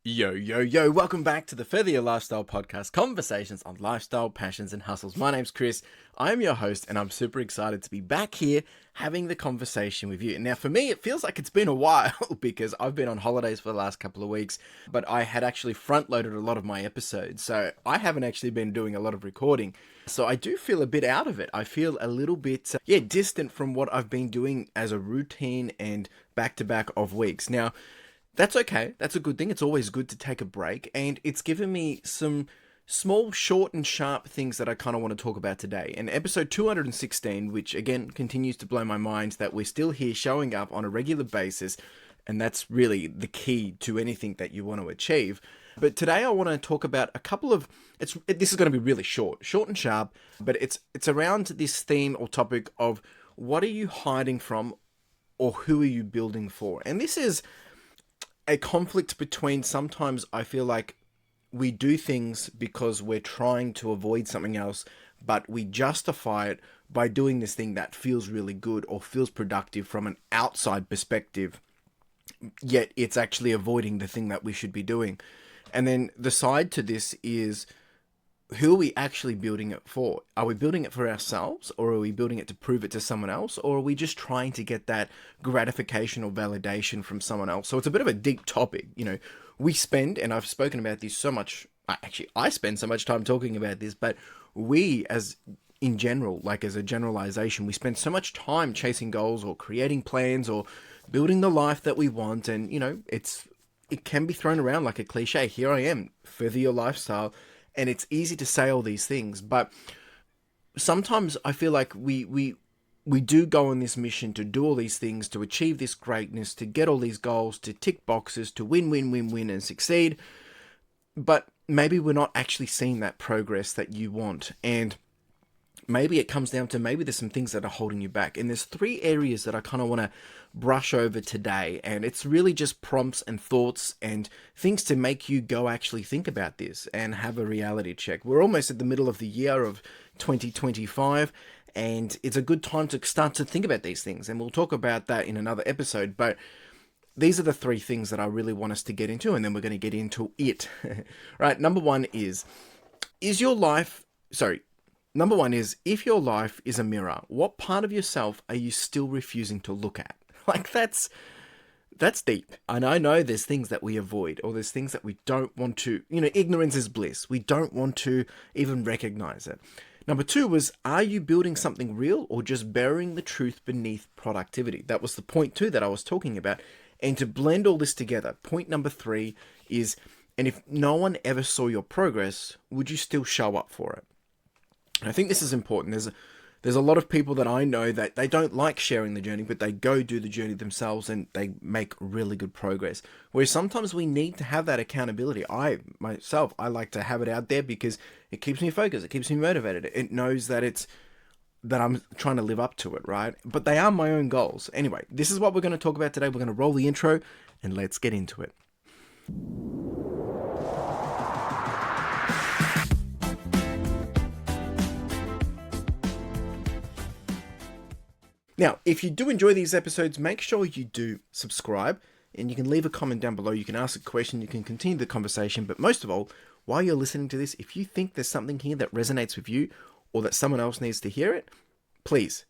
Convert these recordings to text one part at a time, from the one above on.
Yo, yo, yo, welcome back to the Further Your Lifestyle podcast, conversations on lifestyle, passions, and hustles. My name's Chris. I'm your host, and I'm super excited to be back here having the conversation with you. Now, for me, it feels like it's been a while because I've been on holidays for the last couple of weeks, but I had actually front-loaded a lot of my episodes, so I haven't actually been doing a lot of recording. So I do feel a bit out of it. I feel a little bit, distant from what I've been doing as a routine and back-to-back of weeks. Now, that's okay. That's a good thing. It's always good to take a break. And it's given me some small, short, and sharp things that I kind of want to talk about today. And episode 216, which again continues to blow my mind that we're still here showing up on a regular basis. And that's really the key to anything that you want to achieve. But today I want to talk about a couple of this is going to be really short and sharp, but it's around this theme or topic of what are you hiding from or who are you building for? And this is a conflict between sometimes I feel like we do things because we're trying to avoid something else, but we justify it by doing this thing that feels really good or feels productive from an outside perspective, yet it's actually avoiding the thing that we should be doing. And then the side to this is, who are we actually building it for? Are we building it for ourselves, or are we building it to prove it to someone else, or are we just trying to get that gratification or validation from someone else? So it's a bit of a deep topic. We spend, and I've spoken about this so much, I spend so much time talking about this, but we as in general, like as a generalization, we spend so much time chasing goals or creating plans or building the life that we want. And, it can be thrown around like a cliche. Here I am, further your lifestyle. And it's easy to say all these things, but sometimes I feel like we do go on this mission to do all these things, to achieve this greatness, to get all these goals, to tick boxes, to win, win, win, win, and succeed. But maybe we're not actually seeing that progress that you want. And maybe it comes down to maybe there's some things that are holding you back. And there's three areas that I kind of want to brush over today. And it's really just prompts and thoughts and things to make you go actually think about this and have a reality check. We're almost at the middle of the year of 2025. And it's a good time to start to think about these things. And we'll talk about that in another episode. But these are the three things that I really want us to get into. And then we're going to get into it. Right. Number one is your life... Sorry. Number one is, if your life is a mirror, what part of yourself are you still refusing to look at? Like, that's deep. And I know there's things that we avoid, or there's things that we don't want to, ignorance is bliss. We don't want to even recognize it. Number two was, are you building something real or just burying the truth beneath productivity? That was the point two that I was talking about. And to blend all this together, point number three is, and if no one ever saw your progress, would you still show up for it? I think this is important. There's a lot of people that I know that they don't like sharing the journey, but they go do the journey themselves and they make really good progress. Whereas sometimes we need to have that accountability. I like to have it out there because it keeps me focused. It keeps me motivated. It knows that I'm trying to live up to it, right? But they are my own goals. Anyway, this is what we're going to talk about today. We're going to roll the intro and let's get into it. Now, if you do enjoy these episodes, make sure you do subscribe, and you can leave a comment down below. You can ask a question, you can continue the conversation, but most of all, while you're listening to this, if you think there's something here that resonates with you or that someone else needs to hear it, please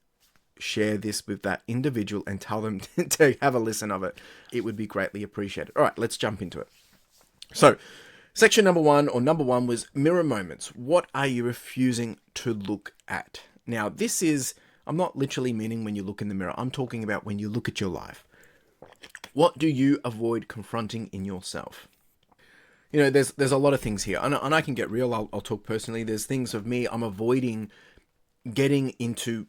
share this with that individual and tell them to have a listen of it. It would be greatly appreciated. All right, let's jump into it. So, section number one was mirror moments. What are you refusing to look at? Now, this is... I'm not literally meaning when you look in the mirror. I'm talking about when you look at your life. What do you avoid confronting in yourself? There's a lot of things here. And I can get real. I'll talk personally. There's things of me I'm avoiding getting into,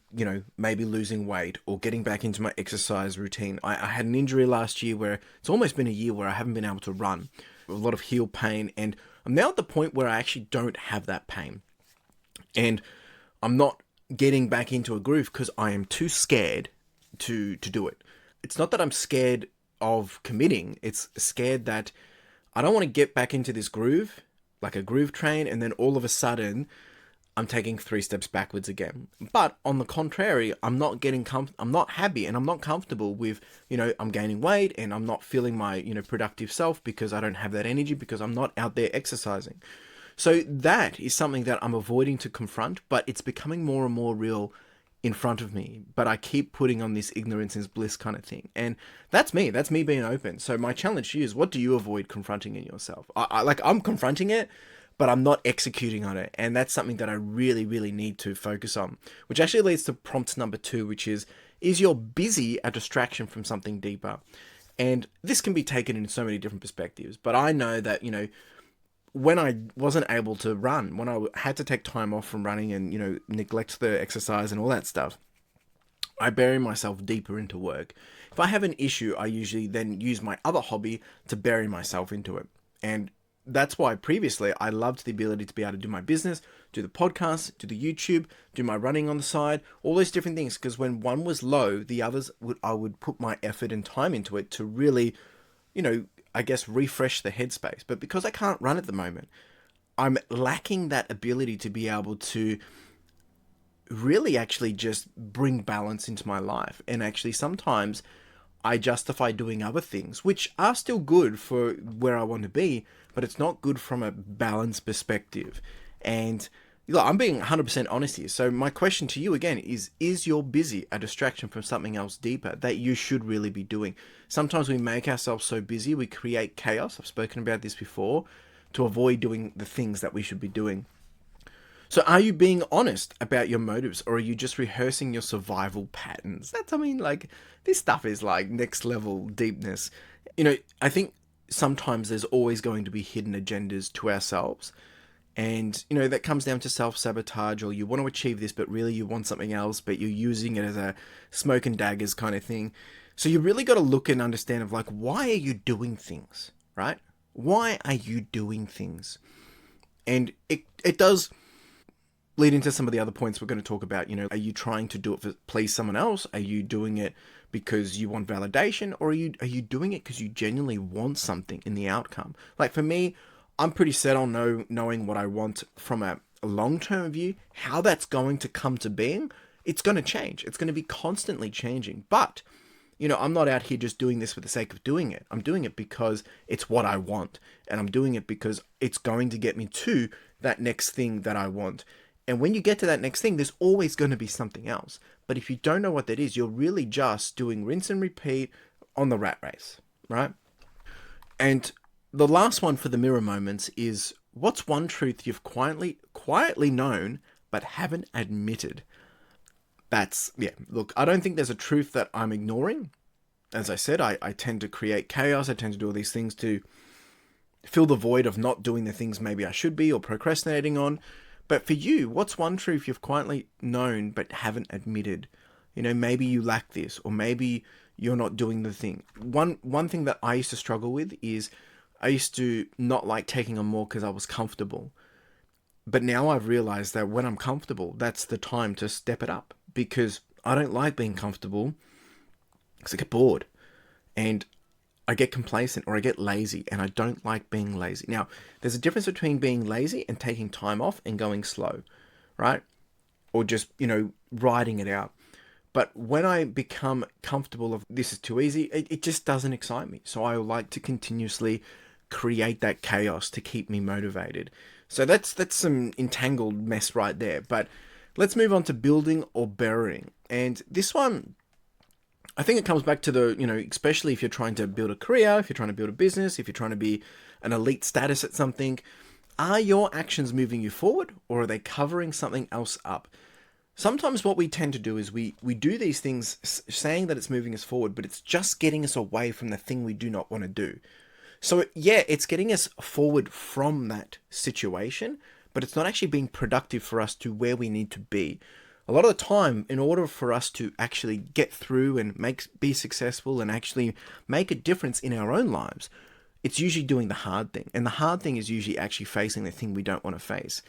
maybe losing weight or getting back into my exercise routine. I had an injury last year where it's almost been a year where I haven't been able to run. A lot of heel pain. And I'm now at the point where I actually don't have that pain. And I'm not getting back into a groove because I am too scared to do it. It's not that I'm scared of committing. It's scared that I don't want to get back into this groove, like a groove train, and then all of a sudden I'm taking 3 steps backwards again. But on the contrary, I'm not getting I'm not happy and I'm not comfortable with, I'm gaining weight and I'm not feeling my, productive self because I don't have that energy because I'm not out there exercising. So that is something that I'm avoiding to confront, but it's becoming more and more real in front of me. But I keep putting on this ignorance is bliss kind of thing. And that's me. That's me being open. So my challenge to you is, what do you avoid confronting in yourself? I'm confronting it, but I'm not executing on it. And that's something that I really, really need to focus on, which actually leads to prompt number 2, which is your busy a distraction from something deeper? And this can be taken in so many different perspectives, but I know that, when I wasn't able to run, when I had to take time off from running and, neglect the exercise and all that stuff, I bury myself deeper into work. If I have an issue, I usually then use my other hobby to bury myself into it. And that's why previously I loved the ability to be able to do my business, do the podcast, do the YouTube, do my running on the side, all those different things. Because when one was low, the others I would put my effort and time into it to really, I guess, refresh the headspace. But because I can't run at the moment, I'm lacking that ability to be able to really actually just bring balance into my life. And actually sometimes I justify doing other things, which are still good for where I want to be, but it's not good from a balance perspective. And look, I'm being 100% honest here. So my question to you again is your busy a distraction from something else deeper that you should really be doing? Sometimes we make ourselves so busy, we create chaos. I've spoken about this before, to avoid doing the things that we should be doing. So are you being honest about your motives, or are you just rehearsing your survival patterns? This stuff is like next level deepness. I think sometimes there's always going to be hidden agendas to ourselves. And, that comes down to self-sabotage, or you want to achieve this, but really you want something else, but you're using it as a smoke and daggers kind of thing. So you really got to look and understand of why are you doing things, right? Why are you doing things? And it does lead into some of the other points we're going to talk about. Are you trying to do it to please someone else? Are you doing it because you want validation, or are you doing it because you genuinely want something in the outcome? Like for me, I'm pretty set on knowing what I want from a long-term view. How that's going to come to being, it's going to change. It's going to be constantly changing. But, I'm not out here just doing this for the sake of doing it. I'm doing it because it's what I want. And I'm doing it because it's going to get me to that next thing that I want. And when you get to that next thing, there's always going to be something else. But if you don't know what that is, you're really just doing rinse and repeat on the rat race, right? And the last one for the mirror moments is, what's one truth you've quietly known but haven't admitted? Look, I don't think there's a truth that I'm ignoring. As I said, I tend to create chaos. I tend to do all these things to fill the void of not doing the things maybe I should be or procrastinating on. But for you, what's one truth you've quietly known but haven't admitted? Maybe you lack this, or maybe you're not doing the thing. One thing that I used to struggle with is I used to not like taking on more because I was comfortable. But now I've realized that when I'm comfortable, that's the time to step it up, because I don't like being comfortable because I get bored and I get complacent, or I get lazy, and I don't like being lazy. Now, there's a difference between being lazy and taking time off and going slow, right? Or just, riding it out. But when I become comfortable of this is too easy, it just doesn't excite me. So I like to continuously create that chaos to keep me motivated. So that's some entangled mess right there. But let's move on to building or burying. And this one, I think it comes back to the, especially if you're trying to build a career, if you're trying to build a business, if you're trying to be an elite status at something, are your actions moving you forward, or are they covering something else up? Sometimes what we tend to do is we do these things saying that it's moving us forward, but it's just getting us away from the thing we do not want to do. So yeah, it's getting us forward from that situation, but it's not actually being productive for us to where we need to be. A lot of the time, in order for us to actually get through and be successful and actually make a difference in our own lives, it's usually doing the hard thing. And the hard thing is usually actually facing the thing we don't want to face.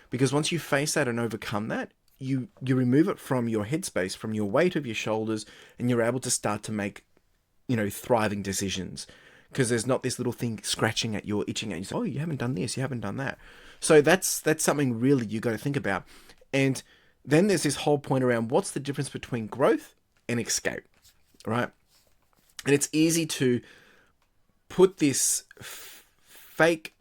Because once you face that and overcome that, you remove it from your headspace, from your weight of your shoulders, and you're able to start to make, thriving decisions. because there's not this little thing scratching at you or itching at you. So, oh, you haven't done this, you haven't done that. So that's something really you got to think about. And then there's this whole point around what's the difference between growth and escape, right? And it's easy to put this fake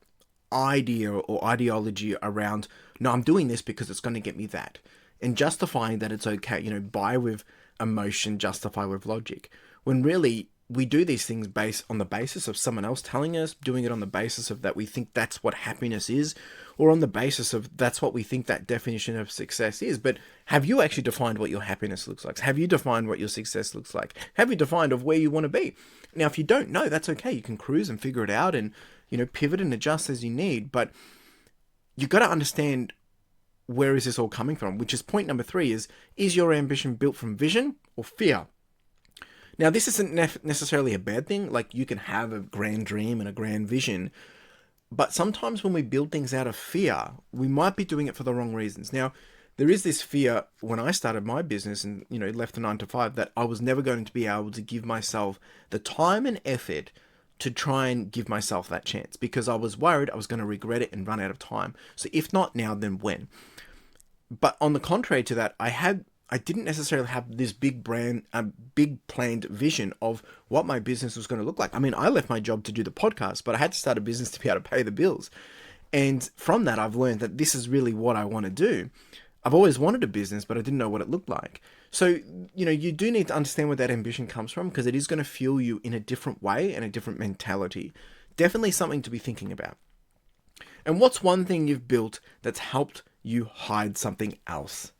idea or ideology around, no, I'm doing this because it's going to get me that, and justifying that it's okay, buy with emotion, justify with logic, when really we do these things based on the basis of someone else telling us, doing it on the basis of that we think that's what happiness is, or on the basis of that's what we think that definition of success is. But have you actually defined what your happiness looks like? Have you defined what your success looks like? Have you defined of where you want to be? Now, if you don't know, that's okay. You can cruise and figure it out and, pivot and adjust as you need. But you've got to understand, where is this all coming from? Which is point number 3 is your ambition built from vision or fear? Now, this isn't necessarily a bad thing. Like, you can have a grand dream and a grand vision, but sometimes when we build things out of fear, we might be doing it for the wrong reasons. Now, there is this fear when I started my business and, left the 9 to 5, that I was never going to be able to give myself the time and effort to try and give myself that chance, because I was worried I was going to regret it and run out of time. So if not now, then when? But on the contrary to that, I didn't necessarily have this big planned vision of what my business was going to look like. I mean, I left my job to do the podcast, but I had to start a business to be able to pay the bills. And from that, I've learned that this is really what I want to do. I've always wanted a business, but I didn't know what it looked like. So, you do need to understand where that ambition comes from, because it is going to fuel you in a different way and a different mentality. Definitely something to be thinking about. And what's one thing you've built that's helped you hide something else?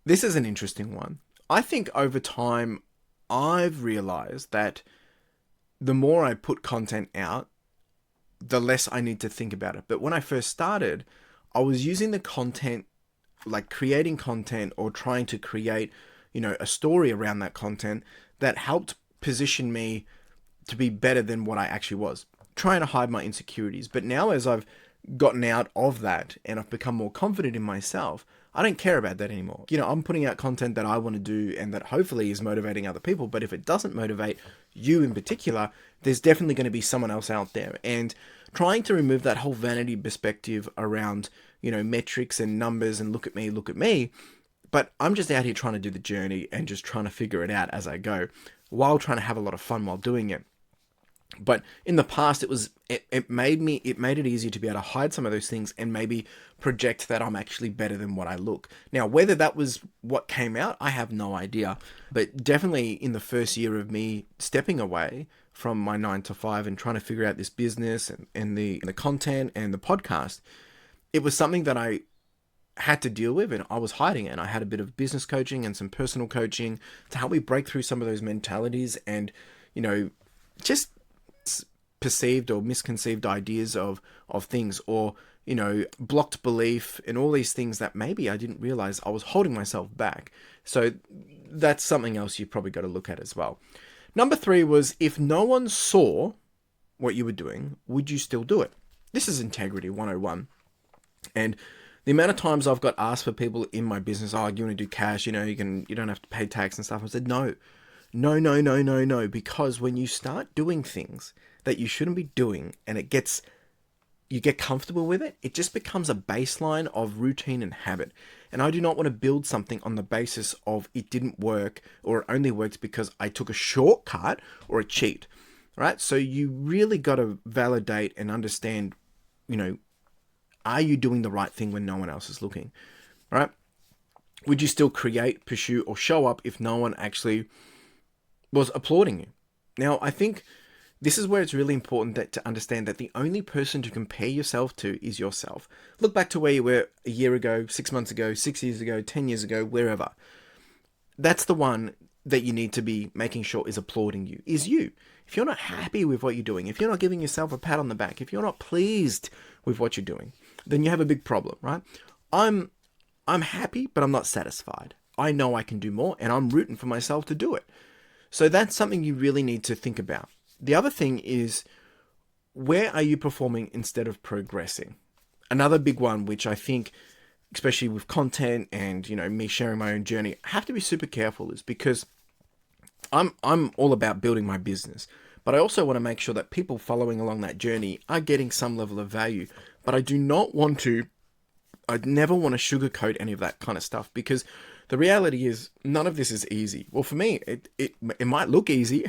This is an interesting one. I think over time, I've realized that the more I put content out, the less I need to think about it. But when I first started, I was using the content, like creating content or trying to create, a story around that content that helped position me to be better than what I actually was, trying to hide my insecurities. But now, as I've gotten out of that and I've become more confident in myself, I don't care about that anymore. I'm putting out content that I want to do and that hopefully is motivating other people. But if it doesn't motivate you in particular, there's definitely going to be someone else out there. And trying to remove that whole vanity perspective around, metrics and numbers and look at me. But I'm just out here trying to do the journey and just trying to figure it out as I go, while trying to have a lot of fun while doing it. But in the past, it made it easier to be able to hide some of those things and maybe project that I'm actually better than what I look. Now, whether that was what came out, I have no idea. But definitely in the first year of me stepping away from my 9 to 5 and trying to figure out this business and the content and the podcast, it was something that I had to deal with, and I was hiding it. And I had a bit of business coaching and some personal coaching to help me break through some of those mentalities and, just perceived or misconceived ideas of things, or blocked belief and all these things that maybe I didn't realize I was holding myself back. So that's something else you've probably got to look at as well. Number 3 was, if no one saw what you were doing, would you still do it? This is integrity 101. And the amount of times I've got asked for people in my business, oh, you want to do cash, you don't have to pay tax and stuff. I said, no, because when you start doing things that you shouldn't be doing and you get comfortable with it, it just becomes a baseline of routine and habit. And I do not want to build something on the basis of it didn't work, or it only worked because I took a shortcut or a cheat, right? So you really got to validate and understand, are you doing the right thing when no one else is looking, right? Would you still create, pursue, or show up if no one actually was applauding you? Now, I think this is where it's really important to understand that the only person to compare yourself to is yourself. Look back to where you were a year ago, 6 months ago, 6 years ago, 10 years ago, wherever. That's the one that you need to be making sure is applauding you, is you. If you're not happy with what you're doing, if you're not giving yourself a pat on the back, if you're not pleased with what you're doing, then you have a big problem, right? I'm happy, but I'm not satisfied. I know I can do more, and I'm rooting for myself to do it. So that's something you really need to think about. The other thing is, where are you performing instead of progressing? Another big one, which I think, especially with content and, me sharing my own journey, I have to be super careful, is because I'm all about building my business. But I also want to make sure that people following along that journey are getting some level of value. But I'd never want to sugarcoat any of that kind of stuff, because the reality is none of this is easy. Well, for me, it might look easy.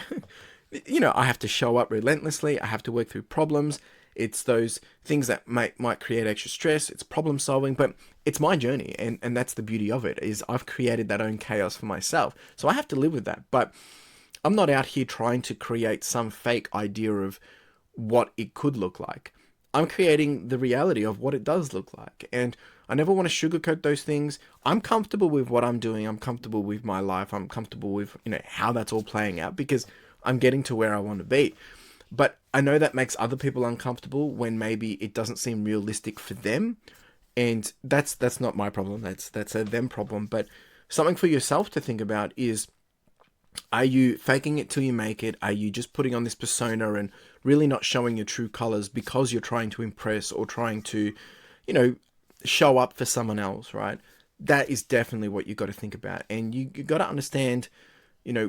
I have to show up relentlessly. I have to work through problems. It's those things that might create extra stress. It's problem solving, but it's my journey. And that's the beauty of it, is I've created that own chaos for myself. So I have to live with that. But I'm not out here trying to create some fake idea of what it could look like. I'm creating the reality of what it does look like. And I never want to sugarcoat those things. I'm comfortable with what I'm doing. I'm comfortable with my life. I'm comfortable with, how that's all playing out, because I'm getting to where I want to be. But I know that makes other people uncomfortable when maybe it doesn't seem realistic for them. And that's not my problem. That's a them problem. But something for yourself to think about is, are you faking it till you make it? Are you just putting on this persona and really not showing your true colors because you're trying to impress or trying to, show up for someone else, right? That is definitely what you got to think about. And you got to understand,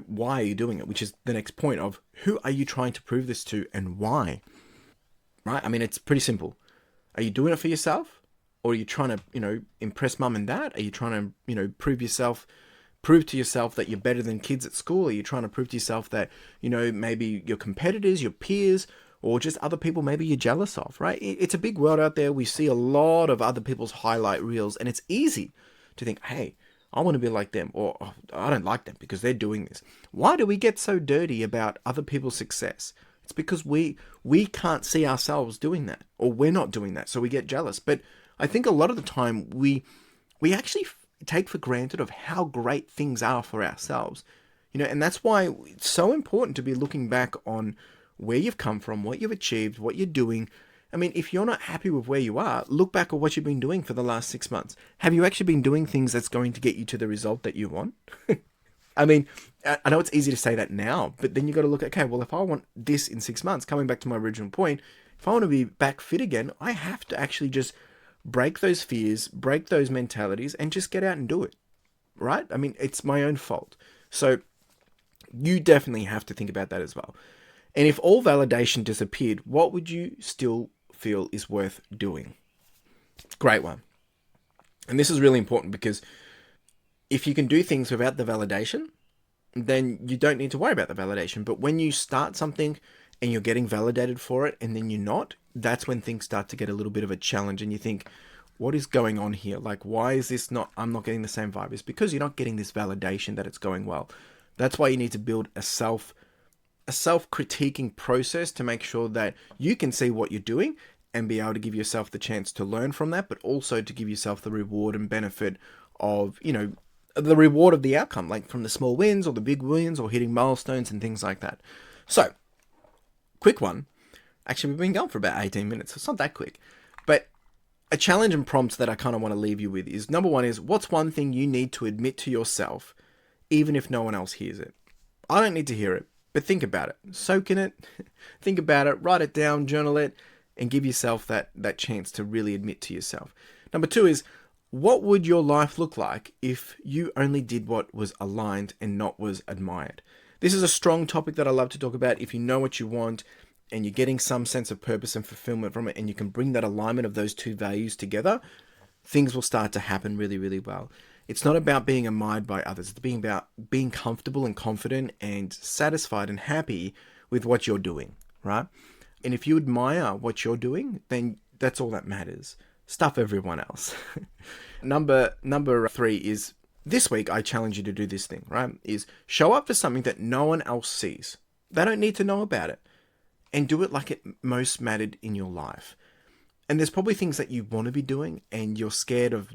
why are you doing it? Which is the next point of, who are you trying to prove this to and why? Right? I mean, it's pretty simple. Are you doing it for yourself? Or are you trying to, impress mum and dad? Are you trying to, prove to yourself that you're better than kids at school? Are you trying to prove to yourself that, maybe your competitors, your peers, or just other people maybe you're jealous of, right? It's a big world out there. We see a lot of other people's highlight reels, and it's easy to think, hey, I want to be like them, or oh, I don't like them because they're doing this. Why do we get so dirty about other people's success? It's because we can't see ourselves doing that, or we're not doing that, so we get jealous. But I think a lot of the time we actually take for granted of how great things are for ourselves. And that's why it's so important to be looking back on where you've come from, what you've achieved, what you're doing. I mean, if you're not happy with where you are, look back at what you've been doing for the last 6 months. Have you actually been doing things that's going to get you to the result that you want? I mean, I know it's easy to say that now, but then you got to look at, okay, well, if I want this in 6 months, coming back to my original point, if I want to be back fit again, I have to actually just break those fears, break those mentalities, and just get out and do it, right? I mean, it's my own fault. So you definitely have to think about that as well. And if all validation disappeared, what would you still feel is worth doing? Great one. And this is really important, because if you can do things without the validation, then you don't need to worry about the validation. But when you start something and you're getting validated for it and then you're not, that's when things start to get a little bit of a challenge, and you think, what is going on here? Like, why is this I'm not getting the same vibe? It's because you're not getting this validation that it's going well. That's why you need to build a self-critiquing process to make sure that you can see what you're doing and be able to give yourself the chance to learn from that, but also to give yourself the reward and benefit of, the reward of the outcome, like from the small wins or the big wins or hitting milestones and things like that. So, quick one. Actually, we've been going for about 18 minutes. So it's not that quick. But a challenge and prompt that I kind of want to leave you with is, number one is, what's one thing you need to admit to yourself, even if no one else hears it? I don't need to hear it, but think about it. Soak in it. Think about it. Write it down. Journal it. And give yourself that chance to really admit to yourself. Number two is, what would your life look like if you only did what was aligned and not was admired? This is a strong topic that I love to talk about. If you know what you want and you're getting some sense of purpose and fulfillment from it, and you can bring that alignment of those two values together, things will start to happen really, really well. It's not about being admired by others. It's about being comfortable and confident and satisfied and happy with what you're doing, right? And if you admire what you're doing, then that's all that matters. Stuff everyone else. Number three is, this week I challenge you to do this thing, right? Is show up for something that no one else sees. They don't need to know about it. And do it like it most mattered in your life. And there's probably things that you want to be doing and you're scared of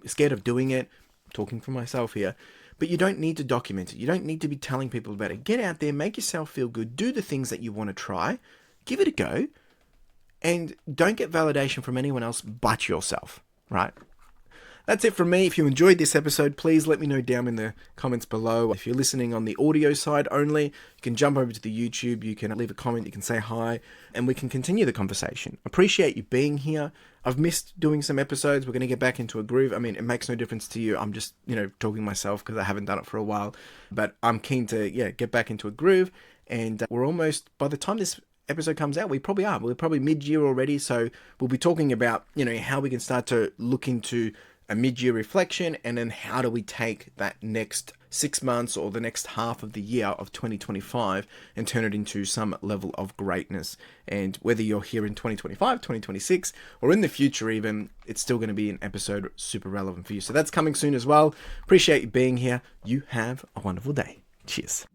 scared of doing it. I'm talking for myself here. But you don't need to document it. You don't need to be telling people about it. Get out there, make yourself feel good, do the things that you want to try, give it a go, and don't get validation from anyone else but yourself, right? That's it from me. If you enjoyed this episode, please let me know down in the comments below. If you're listening on the audio side only, you can jump over to the YouTube, you can leave a comment, you can say hi, and we can continue the conversation. Appreciate you being here. I've missed doing some episodes. We're going to get back into a groove. I mean, it makes no difference to you. I'm just, talking myself because I haven't done it for a while. But I'm keen to, get back into a groove And we're almost, by the time this episode comes out, we're probably mid-year already. So we'll be talking about, how we can start to look into a mid-year reflection, and then how do we take that next 6 months or the next half of the year of 2025 and turn it into some level of greatness. And whether you're here in 2025, 2026, or in the future even, it's still going to be an episode super relevant for you. So that's coming soon as well. Appreciate you being here. You have a wonderful day. Cheers.